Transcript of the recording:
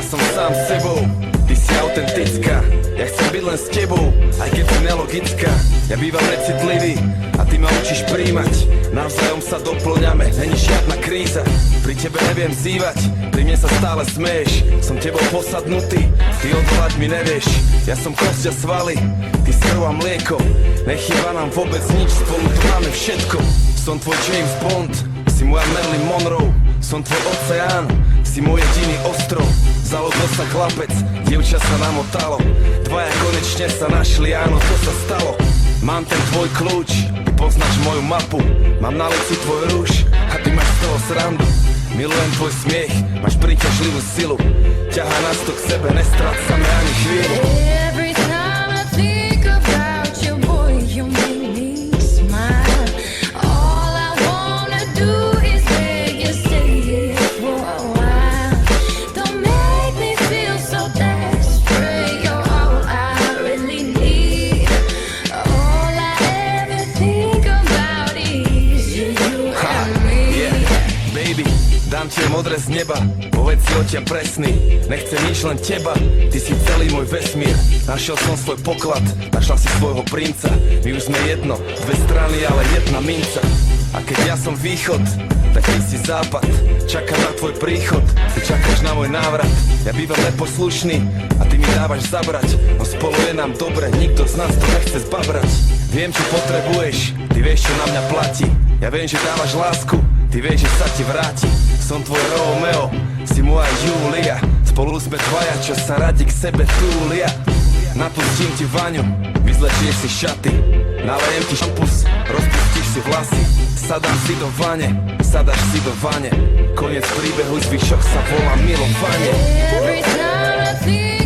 som sám s sebou, ty si autentická. Ja chcem byť len s tebou, aj keď si nelogická. Ja bývam necitlivý a ty ma učíš príjmať. Navzájom sa doplňame, není žiadna kríza. Pri tebe neviem zývať, pri mne sa stále smeješ. Som tebou posadnutý, ty odvolať mi nevieš. Ja som kosť a svaly, ty krv a mlieko. Nechýba nám vôbec nič, spolu tu máme všetko. Som tvoj James Bond, si moja Marilyn Monroe. Som tvoj oceán, si môj jediný ostrov. Zalodol sa chlapec, dievča sa namotalo. Dvaja konečne sa našli, áno, to sa stalo. Mám ten tvoj kľúč, ty poznáš moju mapu. Mám na lici tvoj rúž a ty máš z toho srandu. Milujem tvoj smiech, máš príťažlivú silu. Ťahá nás to k sebe, nestrácame ani chvíľu. Every time I think about you, boy, you make me smile. All I wanna do is beg you, stay here for a while. Don't make me feel so desperate. You're all I really need. All I ever think about is you and me. Yeah, baby, dám ti modré z neba, povedz si odtiaľ presný. Nechcem nič, len teba, ty si celý môj vesmír. Našiel som svoj poklad, našla si svojho princa. My už sme jedno, dve strany, ale jedna minca. A keď ja som východ, tak ty si západ. Čakám na tvoj príchod, ty čakáš na môj návrat. Ja bývam neposlušný a ty mi dávaš zabrať. No spolu je nám dobre, nikto z nás to nechce zbabrať. Viem, čo potrebuješ, ty vieš, čo na mňa platí. Ja viem, že dávaš lásku, ty vieš, že sa ti vráti. Som tvoj Romeo, si moja Julia. Spolu sme dvaja, čo sa radi k sebe túlia. Napustím ti vaňu, vyzlečieš si šaty. Nalejem ti šampus, rozpustíš si vlasy. Sadám si do vane, sadáš si do vane. Koniec príbehu, zvyšok sa volá milovanie. Every time I think